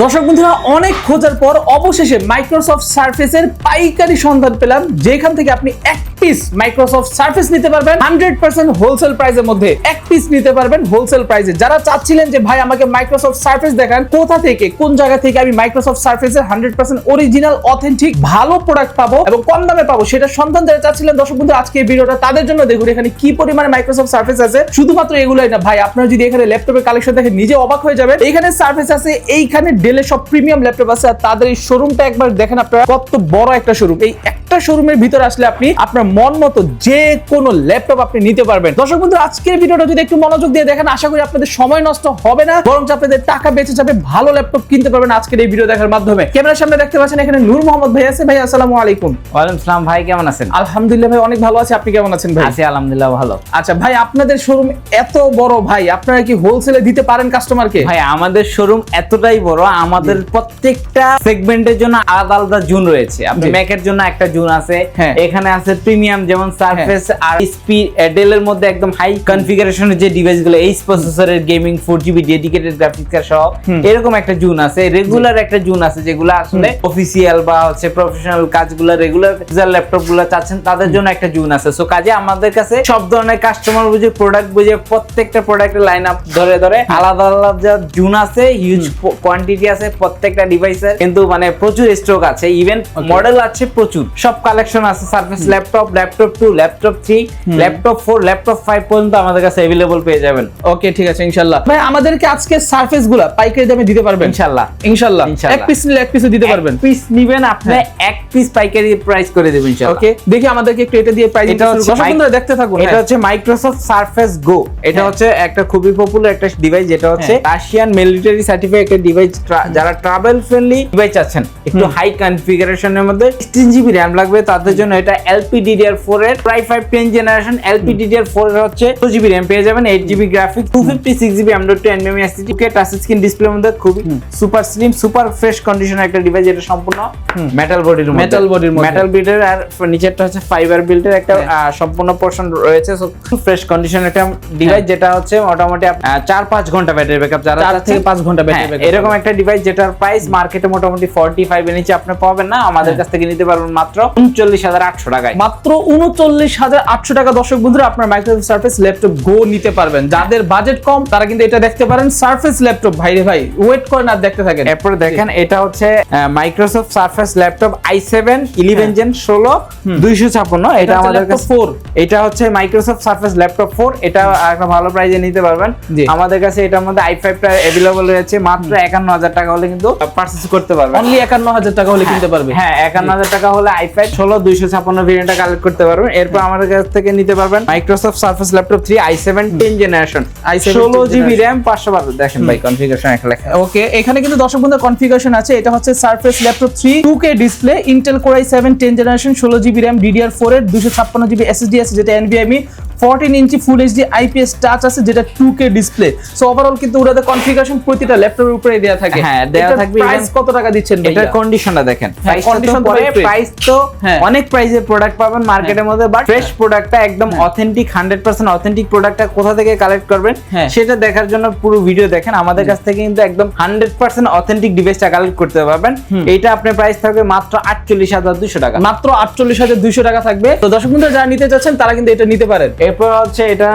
দর্শক বন্ধুরা, অনেক খোঁজার পর অবশেষে মাইক্রোসফট সারফেসের পাইকারি সন্ধান পেলাম, যেখান থেকে আপনি এক পিস মাইক্রোসফট সারফেস নিতে পারবেন 100% হোলসেল প্রাইসের মধ্যে। এক পিস নিতে পারবেন হোলসেল প্রাইসে। যারা চাচ্ছিলেন যে ভাই আমাকে মাইক্রোসফট সারফেস দেখান, কোথা থেকে কোন জায়গা থেকে আমি মাইক্রোসফট সারফেসের 100% অরিজিনাল অথেন্টিক ভালো প্রোডাক্ট পাবো এবং কম দামে পাবো, সেটা সন্ধান যারা চাচ্ছিলেন দর্শক বন্ধু, আজকে এই ভিডিওটা তাদের জন্য। দেখুন এখানে কি পরিমাণে মাইক্রোসফট সারফেস আছে। শুধুমাত্র এগুলোই না ভাই, আপনারা যদি এখানে ল্যাপটপের কালেকশন দেখে নিজে অবাক হয়ে যাবেন। এখানে সারফেস আছে, এইখানে ডেলের সব প্রিমিয়াম ল্যাপটপ আছে। আর তাদের এই শোরুমটা একবার দেখেন আপনারা, কত বড় একটা শোরুম। এই একটা শোরুমের ভিতরে আসলে আপনি আপনার মন মতো যে কোনো ল্যাপটপ আপনি নিতে পারবেন। দর্শক বন্ধু, আজকের ভিডিওটা যদি একটু মনোযোগ দিয়ে দেখেন, আশা করি আপনাদের সময় নষ্ট হবে না, বরং আপনাদের টাকা বেঁচে যাবে, ভালো ল্যাপটপ কিনতে পারবেন আজকের এই ভিডিও দেখার মাধ্যমে। ক্যামেরার সামনে দেখতে পাচ্ছেন এখানে নূর মোহাম্মদ ভাই আছে। ভাই আসসালামু আলাইকুম। ওয়ালাইকুম আসসালাম ভাই, কেমন আছেন? আলহামদুলিল্লাহ ভাই, অনেক ভালো আছি। আপনি কেমন আছেন ভাই? আছি আলহামদুলিল্লাহ ভালো। আচ্ছা ভাই, আপনাদের শোরুম এত বড় ভাই, আপনারা কি হোলসেলে দিতে পারেন কাস্টমারকে? ভাই আমাদের শোরুম এতটাই বড়, আমাদের প্রত্যেকটা সেগমেন্টের জন্য আলাদা আলাদা জোন রয়েছে। আপনি ম্যাকের জন্য একটা জোন আছে, এখানে আছে প্রিমিয়াম যেমন সারফেস আর এসপি ডেলের মধ্যে একদম হাই কনফিগারেশনের যে ডিভাইসগুলো, এইচ প্রসেসরের gaming 4GB dedicated graphics card সহ এরকম একটা জোন আছে। রেগুলার একটা জোন আছে যেগুলো আসলে অফিসিয়াল বা হচ্ছে প্রফেশনাল কাজগুলো, রেগুলার ল্যাপটপ গুলো চাচ্ছেন তাদের জন্য একটা জোন আছে। সো কাজে আমাদের কাছে সব ধরনের কাস্টমার বুঝে, প্রোডাক্ট বুঝে, প্রত্যেকটা প্রোডাক্টের লাইন আপ ধরে ধরে আলাদা আলাদা জোন আছে, হিউজ কোয়ান্টিটি আছে প্রত্যেকটা ডিভাইসের, কিন্তু মানে প্রচুর স্টক আছে, ইভেন মডেল আছে প্রচুর, সব কালেকশন আছে। Surface laptop, laptop 2, laptop 3, laptop 4, laptop 5 পর্যন্ত আমাদের কাছে अवेलेबल পেয়ে যাবেন। ওকে, ঠিক আছে ইনশাআল্লাহ। ভাই আমাদেরকে আজকে সারফেস গুলা পাইকারি দামে দিতে পারবেন? ইনশাআল্লাহ ইনশাআল্লাহ। এক পিস নিলে এক পিসও দিতে পারবেন? পিস নিবেন আপনি, এক পিস পাইকারি প্রাইস করে দেব ইনশাআল্লাহ। ওকে, দেখি আমাদেরকে একটু এটা দিয়ে প্রাইস দিতে শুরু করুন। বন্ধুরা দেখতে থাকুন। এটা হচ্ছে মাইক্রোসফট সারফেস গো। এটা হচ্ছে একটা খুবই পপুলার একটা ডিভাইস, যেটা হচ্ছে রাশিয়ান মিলিটারি সার্টিফাইড একটা ডিভাইস। যারা ট্রাভেল ফ্রেন্ডলি ডিভাইস চাচ্ছেন, একটু হাই কনফিগারেশনের মধ্যে 16GB র‍্যাম লাগবে, তাদের জন্য এটা LPDDR4 এর প্রায় 10 জেনারেশন। LPDDR4 এর হচ্ছে 2GB র‍্যাম পেয়ে যাবেন, 8GB graphics, 256GB M.2 NVMe SSD, touch screen ডিসপ্লের মধ্যে খুবই সুপার স্লিম, সুপার ফ্রেশ কন্ডিশনের একটা ডিভাইস। এটা সম্পূর্ণ মেটাল বডির মধ্যে, মেটাল বিল্ডের, আর নিচেরটা হচ্ছে ফাইবার বিল্ডের একটা সম্পূর্ণ পোরশন রয়েছে। সো ফ্রেশ কন্ডিশনের একটা ডিভাইস, যেটা হচ্ছে মোটামুটি 4-5 ঘন্টা ব্যাটারি ব্যাকআপ, যারা 4 থেকে 5 ঘন্টা ব্যাটারি ব্যাকআপ, এরকম একটা ডিভাইস যেটার প্রাইস মার্কেটে মোটামুটি 45 এর নিচে আপনি পাবেন না। আমাদের কাছ থেকে নিতে পারবেন মাত্র 39,800 টাকায়। মাত্র 39,800 টাকা। দর্শক বন্ধুরা, আপনার মাইক্রোসফট সারফেস ল্যাপটপ গো নিতে পারবেন। যাদের বাজেট কম তারা কিন্তু এটা দেখতে পারেন। সারফেস ল্যাপটপ ভাই রে ভাই, ওয়েট করেন আর দেখতে থাকেন। এরপর দেখেন, এটা হচ্ছে Microsoft surface laptop i7 11 gen 16 256। এটা আমাদের কাছে 4, এটা হচ্ছে মাইক্রোসফট সারফেস ল্যাপটপ 4। এটা একটা ভালো প্রাইসে নিতে পারবেন আমাদের কাছে। এটার মধ্যে i5 টা अवेलेबल রয়েছে, মাত্র 51,000 টাকা হলে কিন্তু পারচেজ করতে পারবেন। অনলি 51,000 টাকা হলে কিনতে পারবে। হ্যাঁ, 51,000 টাকা হলে i5 16 256 ভেরিয়েন্টটা কালেক্ট করতে পারবেন। এরপর আমাদের কাছ থেকে নিতে পারবেন Microsoft surface laptop 3 i7 10 generation, 16GB RAM 512। দেখেন ভাই কনফিগারেশন এখানে লেখা। ওকে, এখানে কিন্তু দর্শক বন্ধু কনফিগারেশন আছে। এটা হচ্ছে surface laptop 3 2K display, Intel core i7 10 generation, 16GB RAM, DDR4 এর 256GB SSD আছে, যেটা NVMe 14 ইঞ্চি ফুল এইচডি IPS টাচ আছে, যেটা 2K ডিসপ্লে। সো ওভারঅল কিন্তু ওটাতে কনফিগারেশন প্রতিটা ল্যাপটপের উপরে দেয়া থাকে। হ্যাঁ, দেয়া থাকবে। প্রাইস কত টাকা দিচ্ছেন ভাই? এটার কন্ডিশনটা দেখেন, কন্ডিশন পরে প্রাইস তো অনেক প্রাইসে প্রোডাক্ট পাবেন মার্কেটের মধ্যে, বাট ফ্রেশ প্রোডাক্টটা একদম অথেন্টিক 100% অথেন্টিক প্রোডাক্টটা কোথা থেকে কালেক্ট করবেন সেটা দেখার জন্য পুরো ভিডিও দেখেন। আমাদের কাছ থেকে কিন্তু একদম 100% অথেন্টিক ডিভাইসটা কালেক্ট করতে পারবেন। এটা আপনার প্রাইস থাকবে মাত্র 48,200 টাকা। মাত্র 48,200 টাকা থাকবে। তো দর্শক বন্ধুরা যারা নিতে চাচ্ছেন তারা কিন্তু এটা নিতে পারেন। এরপর হচ্ছে এটা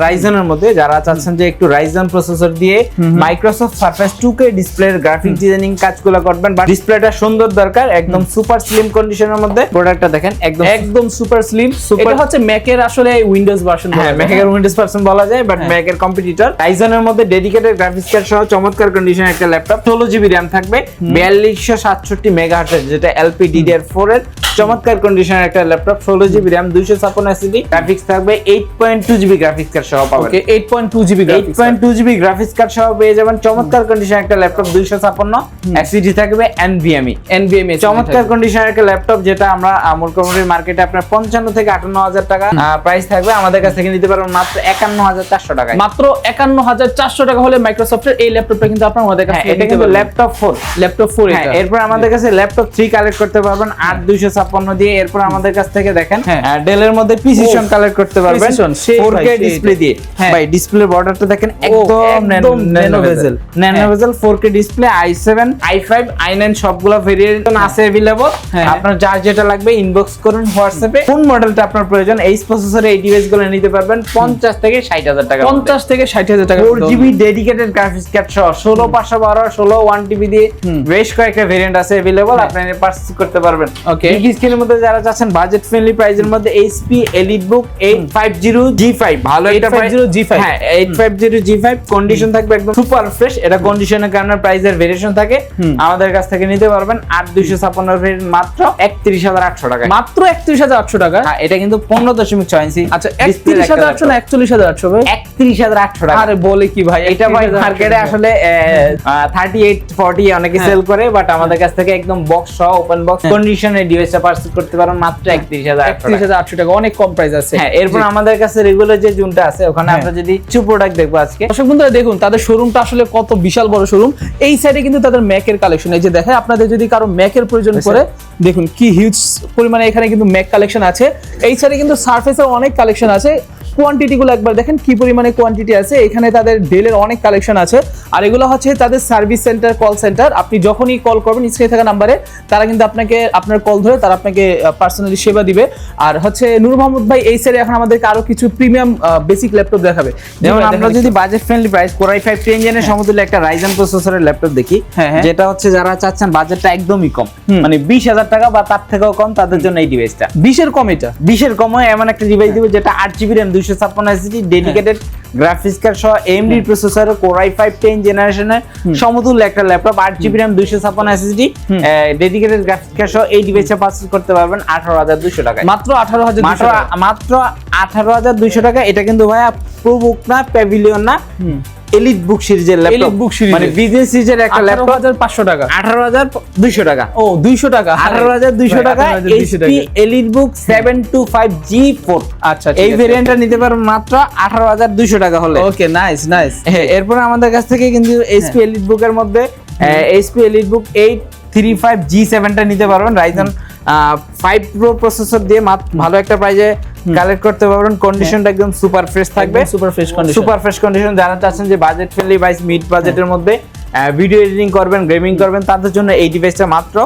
রাইজেনের মধ্যে, যারা চাচ্ছেন যে একটু রাইজন প্রসেসর দিয়ে মাইক্রোসফট সারফেস 2K ডিসপ্লের গ্রাফিক ডিজাইনিং কাজগুলো করবেন, বাট ডিসপ্লেটা সুন্দর দরকার, একদম সুপার স্লিম কন্ডিশনের মধ্যে। প্রোডাক্টটা দেখেন একদম সুপার স্লিম। এটা হচ্ছে ম্যাকের আসলে উইন্ডোজ ভার্সন। হ্যাঁ, ম্যাকের উইন্ডোজ ভার্সন বলা যায়, বাট ম্যাকের কম্পিটিটর। রাইজনের মধ্যে ডেডিকেটেড গ্রাফিক্স কার্ড সহ চমৎকার কন্ডিশনের একটা ল্যাপটপ, 16GB র‍্যাম থাকবে, 4267 মেগাহার্টজ, যেটা LPDDR4 এর চমৎকার কন্ডিশনের একটা laptop, 16GB RAM, 256 SSD, graphics থাকবে 8.2GB গ্রাফিক্স কার্ড সহ পাবেন। ওকে, 8.2GB গ্রাফিক্স কার্ড সহ পেয়ে যাবেন চমৎকার কন্ডিশনের একটা ল্যাপটপ, 256 SSD থাকবে, NVMe চমৎকার কন্ডিশনের একটা ল্যাপটপ, যেটা আমরা মোটামুটি মার্কেটে আপনার 55 থেকে 58,000 টাকা প্রাইস থাকবে। আমাদের কাছ থেকে নিতে পারবেন মাত্র 51,400 টাকায়। মাত্র 51,400 টাকা হলে মাইক্রোসফটের এই ল্যাপটপটা কিন্তু আপনারা আমাদের কাছে এটা কিন্তু ল্যাপটপ 4 এটা। এরপর আমাদের কাছে ল্যাপটপ 3 কালেক্ট করতে পারবেন 8256 দিয়ে। এরপর আমাদের কাছ থেকে দেখেন ডেলের মধ্যে প্রিসিশন কালেক্ট করতে পারবেন, Resolution, সেই 4K ভাই, ডিসপ্লে দিয়ে হ্যাঁ। ভাই ডিসপ্লে বর্ডারটা দেখেন একদম ন্যানো বেজেল ন্যানো বেজেল 4K display i7 i5 i9 সবগুলো ভেরিয়েন্ট আছে अवेलेबल হ্যাঁ। আপনার যার যেটা লাগবে ইনবক্স করুন হোয়াটসঅ্যাপে কোন মডেলটা আপনার প্রয়োজন এই প্রসেসরে এই ডিভাইস গুলো নিতে পারবেন 50 থেকে 60,000 টাকা 50 থেকে 60,000 টাকা 4GB ডেডিকেটেড গ্রাফিক্স কার্ড সহ 16512 16 1TB দিয়ে বেশ কয়েকটা ভেরিয়েন্ট আছে अवेलेबल আপনারা পারচেজ করতে পারবেন ওকে বিগ স্ক্রিনের মধ্যে যারা চাচ্ছেন বাজেট ফ্রেন্ডলি প্রাইসের মধ্যে HP EliteBook 850G5 ভালো একটা 850G5 হ্যাঁ 850G5 কন্ডিশন থাকবে একদম সুপার ফ্রেশ এটা কন্ডিশনের কারণে প্রাইসের ভেরিয়েশন থাকে আমাদের কাছ থেকে নিতে পারবেন 8256 ভেরিয়েন্ট মাত্র 31800 টাকা মাত্র 31800 টাকা হ্যাঁ এটা কিন্তু 15.6 ইঞ্চি আচ্ছা 31800 না 41800 ভাই 31800 টাকা আরে বলে কি ভাই এটা ভাই মার্কেটে আসলে 38 40 অনেকে সেল করে বাট আমাদের কাছ থেকে একদম বক্স সহ ওপেন বক্স কন্ডিশনে ডিভাইসটা পারচেজ করতে পারেন মাত্র 31800 টাকা অনেক কম প্রাইস আছে হ্যাঁ এরপর আমাদের কাছে রেগুলার যে জুনটা আছে ওখানে আমরা যদি কিছু প্রোডাক্ট দেখবো আজকে দর্শক বন্ধুরা দেখুন তাদের শোরুমটা আসলে কত বিশাল বড় শোরুম এই সাইডে কিন্তু তাদের ম্যাকের কালেকশন এই যে দেখেন আপনাদের যদি কারো ম্যাকের প্রয়োজন পড়ে দেখুন কি হিউজ পরিমাণে এখানে কিন্তু ম্যাক কালেকশন আছে এই সাইডে কিন্তু সারফেসের অনেক কালেকশন আছে কোয়ান্টিটি গুলো একবার দেখেন কি পরিমাণে কোয়ান্টিটি আছে এখানে তাদের ডেলের অনেক কালেকশন আছে আর এগুলো হচ্ছে তাদের সার্ভিস সেন্টার কল সেন্টার আপনি যখনই কল করবেন স্ক্রিনে থাকা নাম্বারে তারা কিন্তু আপনাকে আপনার কল ধরে তারা আপনাকে পার্সোনালি সেবা দিবে আর হচ্ছে নূর মোহাম্মদ ভাই এই সাইডে এখন আমাদেরকে আরো কিছু প্রিমিয়াম বেসিক ল্যাপটপ দেখাবে যেমন আমরা যদি budget friendly price Core i5 10 জেনের সমতুল্য একটা Ryzen প্রসেসরের ল্যাপটপ দেখি যেটা হচ্ছে যারা চাচ্ছেন বাজেটটা একদমই কম মানে 20000 টাকা বা তার থেকেও কম তাদের জন্য এই ডিভাইসটা 20 এর কম এটা 20 এর কমে এমন একটা ডিভাইস দিব যেটা 8GB RAM 256 dedicated graphics card সহ AMD প্রসেসর Core i5 10 জেনারেশনের সমতুল্য একটা laptop 8GB RAM 256 SSD dedicated graphics card সহ এই ডিভাইসটা পারচেজ করতে পারবেন 18200 টাকায় মাত্র 18200 মাত্র 18200 টাকা এটা কিন্তু ভাইয়া প্রোবুক না প্যাভিলিয়ন না EliteBook সিরিজের ল্যাপটপ EliteBook সিরিজ মানে বিজনেস সিরিজের একটা ল্যাপটপ 18500 টাকা 18200 টাকা ও 200 টাকা 18200 টাকা HP EliteBook 725G4 আচ্ছা এই ভেরিয়েন্টটা নিতে পারবেন মাত্র 18200 টাকা হলে ওকে নাইস নাইস এরপর আমাদের কাছ থেকে কিন্তু HP EliteBook এর মধ্যে HP EliteBook 835G7 টা নিতে পারবেন Ryzen 5 Pro প্রসেসর দিয়ে ভালো একটা প্রাইজে কালেক্ট করতে পারবেন কন্ডিশনটা একদম সুপার ফ্রেশ থাকবে সুপার ফ্রেশ কন্ডিশন যারা চাচ্ছেন যে বাজেট ফ্রেন্ডলি বাইস মিড বাজেটের মধ্যে ভিডিও এডিটিং করবেন গেমিং করবেন তাদের জন্য এই ডিভাইসটা মাত্র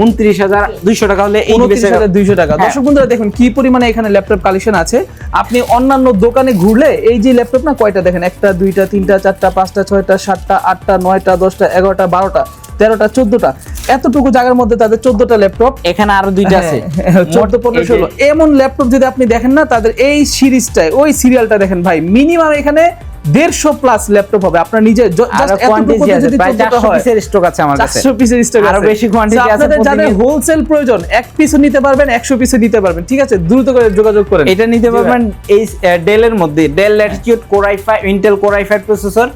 29200 টাকা হলে এই ডিভাইসটা 29200 টাকা দর্শক বন্ধুরা দেখুন কি পরিমাণে এখানে ল্যাপটপ কালেকশন আছে আপনি অন্যান্য দোকানে ঘুরলে এই যে ল্যাপটপ না কয়টা দেখেন একটা দুইটা তিনটা চারটা পাঁচটা ছয়টা সাতটা আটটা নয়টা 10টা 11টা 12টা 13টা 14টা এতটুকু জায়গার মধ্যে তাদের 14টা ল্যাপটপ এখানে আরো দুইটা আছে 14 15 16 এমন ল্যাপটপ যদি আপনি দেখেন না তাদের এই সিরিজটায় ওই সিরিয়ালটা দেখেন ভাই মিনিমাম এখানে 150 প্লাস ল্যাপটপ হবে আপনার নিজে যদি প্রায় 400 পিসের স্টক আছে আমার কাছে 400 পিসের স্টক আছে আরো বেশি কোয়ান্টিটি আছে আপনাদের যাদের হোলসেল প্রয়োজন এক পিসও নিতে পারবেন 100 পিসও নিতে পারবেন ঠিক আছে দ্রুত করে যোগাযোগ করেন এটা নিতে পারবেন এই ডেল এর মধ্যে del Latitude Core i5 Intel Core i5 processor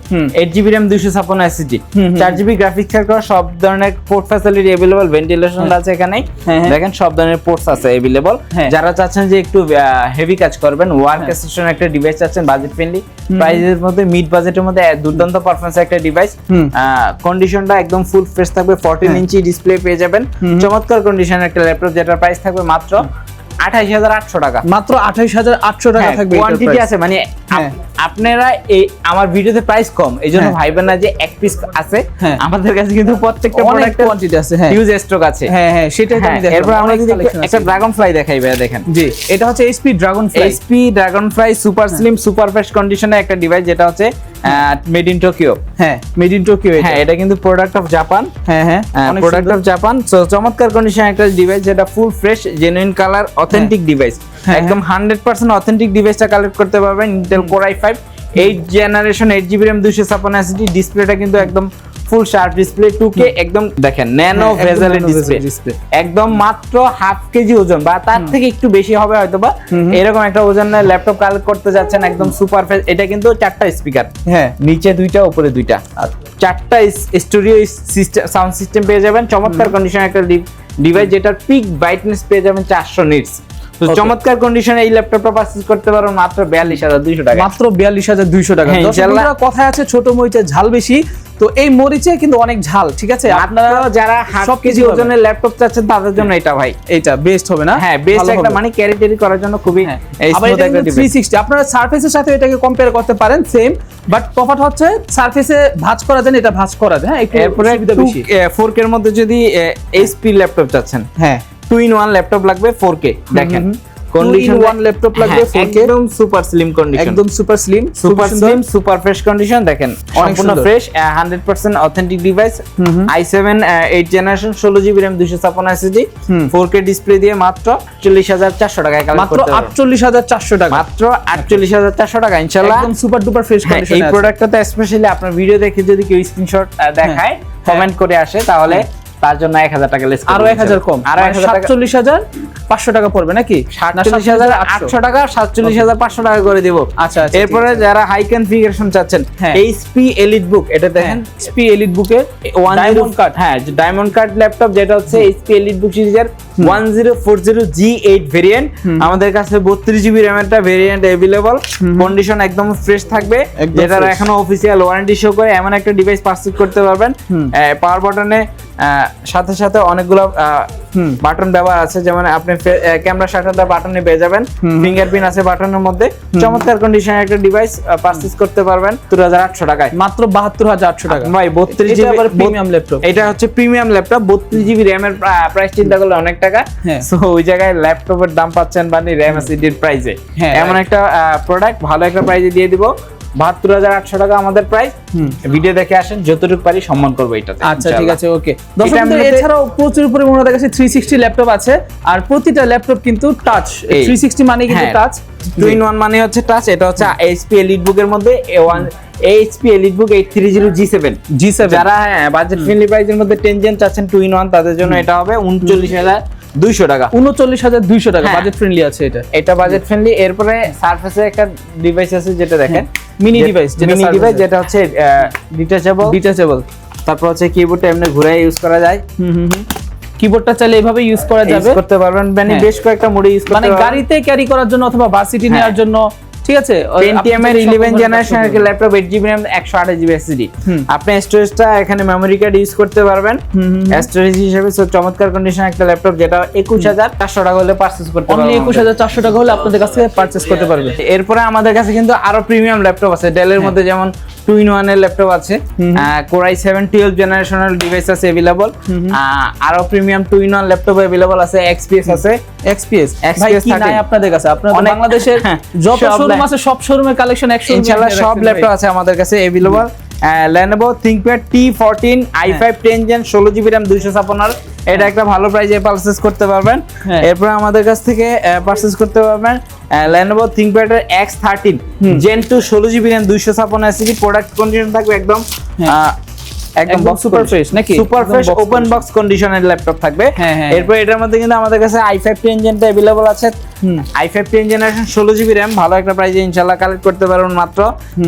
8GB RAM 256 SSD 4GB graphics card করা সব ধরনের পোর্ট ফ্যাসিলিটি अवेलेबल ভেন্টিলেশন আছে এখানে দেখেন সব ধরনের পোর্টস আছে अवेलेबल যারা চাচ্ছেন যে একটু হেভি কাজ করবেন ওয়ার্ক স্টেশন একটা ডিভাইস চাচ্ছেন বাজেট ফ্রেন্ডলি প্রাইসের মধ্যে মিড বাজেটের মধ্যে দুর্দান্ত পারফরম্যান্স একটা ডিভাইস কন্ডিশনটা একদম ফুল ফ্রেশ থাকবে 14 ইঞ্চি ডিসপ্লে পেয়ে যাবেন চমৎকার কন্ডিশনের একটা ল্যাপটপ যেটার প্রাইস থাকবে মাত্র 28800 টাকা মাত্র 28800 টাকা থাকবে কোয়ান্টিটি আছে মানে আপনারা এই আমার ভিডিওতে প্রাইস কম এইজন্য ভাইবেন না যে এক পিস আছে আমাদের কাছে কিন্তু প্রত্যেকটা প্রোডাক্টের কোয়ান্টিটি আছে হিউজ স্টক আছে হ্যাঁ সেটাই আমি দেখাবো এরপর আমরা যদি একটা ড্রাগনফ্লাই দেখাই ভাই দেখেন জি এটা হচ্ছে HP Dragonfly super slim super fresh কন্ডিশনে একটা ডিভাইস যেটা হচ্ছে made in Tokyo made in Tokyo এটা কিন্তু product of Japan product of Japan চমৎকার কন্ডিশন একটা ডিভাইস যেটা full fresh genuine colour authentic device একদম 100% অথেন্টিক ডিভাইসটা কালেক্ট করতে পারবেন Intel Core i5 8 generation 8GB RAM 256 SSD ডিসপ্লেটা কিন্তু একদম ফুল শার্প ডিসপ্লে 2K একদম দেখেন ন্যানো ভেজেল ডিসপ্লে একদম মাত্র হাফ কেজি ওজন বা তার থেকে একটু বেশি হবে হয়তোবা এরকম একটা ওজনের ল্যাপটপ কালেক্ট করতে যাচ্ছেন একদম সুপার ফ্রেশ এটা কিন্তু 4টা স্পিকার নিচে 2টা উপরে 2টা 4টা স্টুডিও সিস্টেম সাউন্ড সিস্টেম পেয়ে যাবেন চমৎকার কন্ডিশন একটা ডিভাইস যেটার পিক ব্রাইটনেস পেয়ে যাবেন 400 নিটস তো চমৎকার কন্ডিশনে এই ল্যাপটপটা পারচেজ করতে পারো মাত্র 42200 টাকা। মাত্র 42200 টাকা। হ্যাঁ, দর্শক বন্ধুরা, কথায় আছে ছোট মরিচে ঝাল বেশি, তো এই মরিচে কিন্তু অনেক ঝাল, ঠিক আছে? আপনারা যারা সব কেজি ওজনের ল্যাপটপ চাচ্ছেন তাদের জন্য এটা ভাই এটা বেস্ট হবে না? হ্যাঁ, বেস্ট একটা মানে ক্যারি ট্যারি করার জন্য খুবই স্মুথ একটা ডিভাইস। 360 আপনারা সারফেসের সাথে এটাকে কম্পেয়ার করতে পারেন, সেম, বাট তফাৎ হচ্ছে সারফেসে ভাঁজ করা যায়, এটা ভাঁজ করা যায়। হ্যাঁ, একটু এরপরে সুবিধা বেশি। 4K এর মধ্যে যদি এইচপি ল্যাপটপ চাচ্ছেন, হ্যাঁ, 2-in-1 ল্যাপটপ লাগবে 4K, দেখেন কন্ডিশন 1 ল্যাপটপ লাগবে 4K, একদম সুপার স্লিম কন্ডিশন, একদম super slim, super fresh condition, দেখেন সম্পূর্ণ fresh, 100% authentic device, i7 8 generation, 16GB RAM, 256 SSD, 4K display দিয়ে মাত্র 48400 টাকায় কালেক্ট মাত্র করতে পারবেন। 48400 টাকা, মাত্র 48400 টাকা ইনশাআল্লাহ। একদম সুপার ডুপার ফ্রেশ কন্ডিশন। এই প্রোডাক্টটাতে স্পেশালি আপনার ভিডিও দেখে যদি কেউ স্ক্রিনশট দেখায়, কমেন্ট করে আসে, তাহলে তার জন্য 1000 টাকা লেস, আরো 1000 কম, আরো 47500 টাকা পড়বে নাকি? 47800 টাকা, 47500 টাকা করে দিব। আচ্ছা, এরপরে যারা হাই কনফিগারেশন চাচ্ছেন, এইচপি এলিট বুক, এটা দেখেন এইচপি এলিট বুকের ডায়মন্ড কাট, হ্যাঁ ডায়মন্ড কাট ল্যাপটপ, যেটা হচ্ছে এইচপি এলিট বুক সিরিজের 1040G8 ভেরিয়েন্ট। আমাদের কাছে 32GB RAM এর ভেরিয়েন্ট अवेलेबल, কন্ডিশন একদম ফ্রেশ থাকবে, যেটার এখনো অফিশিয়াল ওয়ারেন্টি শো করে, এমন একটা ডিভাইস পারচেজ করতে পারবেন। পাওয়ার বাটনে সাথে সাথে অনেকগুলো বাটন ব্যবহার আছে, যেমন আপনি ক্যামেরা শাটারটা বাটনে পেয়ে যাবেন, ফিঙ্গারপ্রিন্ট আছে বাটনের মধ্যে। চমৎকার কন্ডিশনের একটা ডিভাইস পারচেজ করতে পারবেন 72800 টাকায়, মাত্র 72800 টাকা ভাই। 32GB প্রিমিয়াম ল্যাপটপ, এটা হচ্ছে প্রিমিয়াম ল্যাপটপ, 32GB RAM এর প্রাইস চিন্তা করলে অনেক টাকা। সো ওই জায়গায় ল্যাপটপের দাম পাচ্ছেন মানে RAM SSD এর প্রাইসে, এমন একটা প্রোডাক্ট ভালো একটা প্রাইসে দিয়ে দিব। 72800 টাকা আমাদের প্রাইস। ভিডিও দেখে আসেন, যতটুকু পারি সম্মান করব এটাতে। আচ্ছা, ঠিক আছে, ওকে। দর্শকদের এছাড়াও প্রচুর পরিমাণে আমাদের কাছে 360 ল্যাপটপ আছে, আর প্রতিটা ল্যাপটপ কিন্তু টাচ। 360 মানে কিন্তু টাচ, 2-in-1 মানে হচ্ছে টাচ। এটা হচ্ছে এইচপি এলিট বুকের মধ্যে এইচপি এলিট বুক 830G7। যারা বাজেট ফ্রেন্ডলি প্রাইসের মধ্যে 10 জেন চাচ্ছেন 2-in-1, তাদের জন্য এটা হবে 39200 টাকা। 39200 টাকা বাজেট ফ্রেন্ডলি আছে এটা বাজেট ফ্রেন্ডলি। এরপরে সারফেসের একটা ডিভাইস আছে, যেটা দেখেন মিনি ডিভাইস, যেটা হচ্ছে ডিটাচেবল। তারপর হচ্ছে কিবোর্ডটা এমনি ঘুরে ইউজ করা যায়। কিবোর্ডটা চাইলে এইভাবে ইউজ করা যাবে, করতে পারবেন, মানে বেশ কয়েকটা মোডে ইউজ করতে পারবেন, মানে গাড়িতে ক্যারি করার জন্য অথবা ভার্সিটি নেওয়ার জন্য, ঠিক আছে? Pentium এর 11 জেনারেশনের laptop, 8GB RAM, 128GB SSD। আপনি স্টোরেজটা এখানে মেমরি কার্ড ইউজ করতে পারবেন স্টোরেজ হিসেবে। সো চমৎকার কন্ডিশন একটা ল্যাপটপ, যেটা 21400 টাকা হলে পারচেজ করতে পারবেন। অনলি 21400 টাকা হলে আপনাদের কাছে পারচেজ করতে পারবেন। এরপরে আমাদের কাছে কিন্তু আরো প্রিমিয়াম ল্যাপটপ আছে ডেলের মধ্যে, যেমন 2-in-1 এর ল্যাপটপ আছে, Core i7 12 জেনারেশনাল ডিভাইস আছে अवेलेबल। আরো প্রিমিয়াম 2-in-1 ল্যাপটপ अवेलेबल আছে, XPS আছে। XPS ভাই কি নাই আপনাদের কাছে? আপনারা বাংলাদেশের যত শোরুম আছে সব শোরুমের কালেকশন একশো ইনশাআল্লাহ সব ল্যাপটপ আছে আমাদের কাছে available. Lenovo ThinkPad T14 i5 10 Gen 16GB RAM 256, এটা একটা ভালো প্রাইসে পারচেজ করতে পারবেন। এরপর আমাদের কাছ থেকে পারচেজ করতে পারবেন Lenovo ThinkPad এর X13 Gen 2 16GB RAM 256 SSD। Product condition থাকবে একদম একদম সুপার ফ্রেশ নাকি? সুপার ফ্রেশ ওপেন বক্স কন্ডিশনের ল্যাপটপ থাকবে। এরপর এটার মধ্যে কিন্তু আমাদের কাছে i5 10 জেনটা अवेलेबल আছে। i5 10 জেনারেশন 16GB RAM ভালো একটা প্রাইসে ইনশাআল্লাহ কালেক্ট করতে পারবেন মাত্র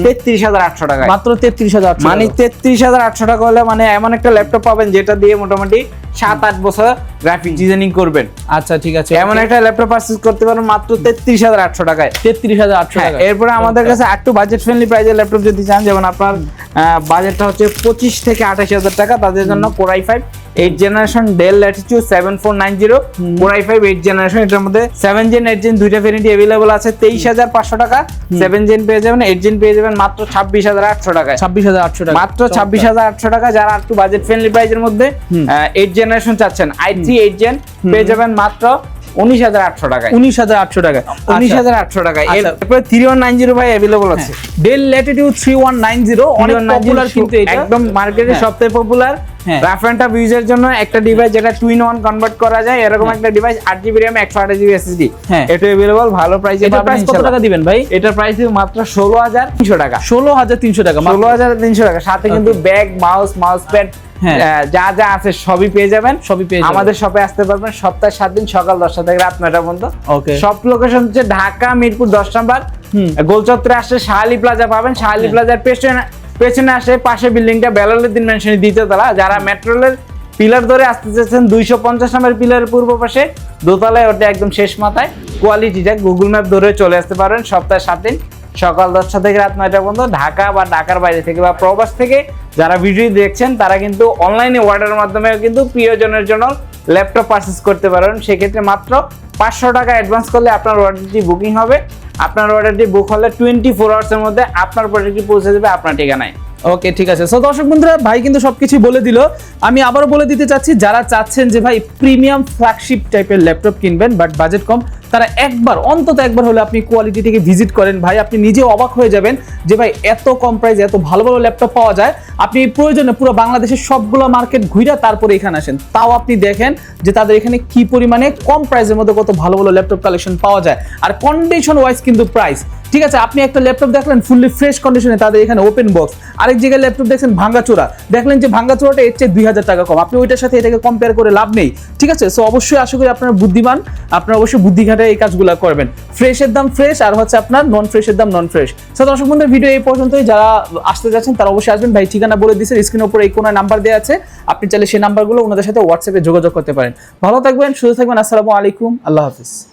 33800 টাকায়। মাত্র 33800, মানে 33800 টাকা হলে মানে এমন একটা ল্যাপটপ পাবেন যেটা দিয়ে মোটামুটি 7-8 বছর গ্রাফিক ডিজাইনিং করবেন। আচ্ছা, ঠিক আছে, এমন একটা ল্যাপটপ পারচেজ করতে পারবেন মাত্র 33800 টাকায়। 33800 টাকা। এরপর আমাদের কাছে একটু বাজেট ফ্রেন্ডলি প্রাইসের ল্যাপটপ যদি চান, যেমন আপনার বাজেটটা হচ্ছে 25 থেকে 28000 টাকা, তাদের জন্য Core i5 8 generation Dell Latitude 7490 Core i5 8 generation, এটার মধ্যে 7 জেন 8 জেন দুইটা ভেরিয়েন্ট अवेलेबल আছে। 23500 টাকা 7 জেন পেয়ে যাবেন, 8 জেন পেয়ে যাবেন মাত্র 26800 টাকায়। 26800 টাকা, মাত্র 26800 টাকা। যারা একটু বাজেট ফ্রেন্ডলি প্রাইসের মধ্যে 8 জেনারেশন চাচ্ছেন, i3 8 জেন পেয়ে যাবেন মাত্র 19800 টাকায়। 19800 টাকা, 19800 টাকায়। এরপর 3190 ভাই अवेलेबल আছে। Dell Latitude 3190 অনেক পপুলার, কিন্তু এটা একদম মার্কেটে সবথেকে পপুলার রাফ এন্ড টাফ ইউজের জন্য একটা ডিভাইস, যেটা 2-in-1 কনভার্ট করা যায়, এরকম একটা device 8GB RAM 128GB SSD। এটা अवेलेबल ভালো প্রাইসে পাবেন। প্রাইস কত টাকা দিবেন ভাই? এটার প্রাইস মাত্র 16300 টাকা। 16300 টাকা, 16300 টাকা। সাথে কিন্তু ব্যাগ, মাউস প্যাড যা যা আছে সবই পেয়ে যাবেন। আমাদের শপে আসতে পারবেন সপ্তাহে 7 দিন, সকাল 10টা থেকে রাত 9টা পর্যন্ত। সব লোকেশন হচ্ছে ঢাকা মিরপুর 10 নম্বর, গোলচত্বরে আসলে শাহালি প্লাজা পাবেন। শাহালি প্লাজার পেছনে আসে পাশে বিল্ডিংটা বেলালউদ্দিন মেনশনের দ্বিতীয় তলা। যারা মেট্রো রেলের পিলার ধরে আসতে চাচ্ছেন 250 নম্বর পিলারের পূর্ব পাশে দোতলায়, ওটা একদম শেষ মাথায় কোয়ালিটিটা গুগল ম্যাপ ধরে চলে আসতে পারেন সপ্তাহে 7 দিন সকাল 10টা থেকে রাত 9টা পর্যন্ত ঢাকা বা ঢাকার বাইরে থেকে বা প্রবাস থেকে যারা ভিডিও দেখছেন তারা কিন্তু অনলাইনে অর্ডারের মাধ্যমে কিন্তু প্রিয়জনের জন্য ল্যাপটপ পারচেজ করতে পারেন। সেক্ষেত্রে মাত্র 500 টাকা অ্যাডভান্স করলে আপনার অর্ডারটি বুকিং হবে। আপনার অর্ডারটি বুক হলে 24 আওয়ার্সের মধ্যে আপনার প্রোডাক্টটি পৌঁছে দেবে আপনার ঠিকানায়। ওকে, ঠিক আছে। সো দর্শক বন্ধুরা, ভাই কিন্তু সবকিছু বলে দিল। আমি আবারও বলে দিতে চাচ্ছি, যারা চাচ্ছেন যে ভাই প্রিমিয়াম ফ্ল্যাগশিপ টাইপের ল্যাপটপ কিনবেন বাট বাজেট কম, তারা অন্তত একবার হলে আপনি কোয়ালিটি থেকে ভিজিট করেন। ভাই আপনি নিজে অবাক হয়ে যাবেন যে ভাই এত কম প্রাইসে এত ভালো ভালো ল্যাপটপ পাওয়া যায়। আপনি প্রয়োজনে পুরো বাংলাদেশের সবগুলো মার্কেট ঘুরে তারপরে এখানে আসেন, তাও আপনি দেখেন যে তাদের এখানে কি পরিমাণে কম প্রাইসের মধ্যে কত ভালো ভালো ল্যাপটপ কালেকশন পাওয়া যায়। আর কন্ডিশন ওয়াইজ কিন্তু প্রাইস ঠিক আছে। আপনি একটা ল্যাপটপ দেখলেন ফুললি ফ্রেশ কন্ডিশনে, তাদের এখানে ওপেন বক্স। আরেক জায়গায় ল্যাপটপ দেখছেন ভাঙাচোরা, দেখলেন যে ভাঙাচোরাটা এর চেয়ে 2000 টাকা কম, আপনি ওইটার সাথে এটাকে কম্পেয়ার করে লাভ নেই। ঠিক আছে, সো অবশ্যই আশা করি আপনারা বুদ্ধিমান, আপনারা অবশ্যই বুদ্ধি খাটায় এই কাজগুলো করবেন। ফ্রেশের দাম ফ্রেশ, আর হচ্ছে আপনার নন ফ্রেশের দাম নন ফ্রেশ। সো দর্শক বন্ধুদের, ভিডিও এই পর্যন্তই। যারা আসতে যাচ্ছেন তারা অবশ্যই আসবেন। ভাই ঠিকানা বলে দিয়েছে, স্ক্রিনের উপরে এই কোনো নাম্বার দেওয়া আছে, আপনি চাইলে সেই নাম্বারগুলো ওনাদের সাথে হোয়াটসঅ্যাপে যোগাযোগ করতে পারেন। ভালো থাকবেন, সুস্থ থাকবেন। আসসালামু আলাইকুম, আল্লাহ হাফিজ।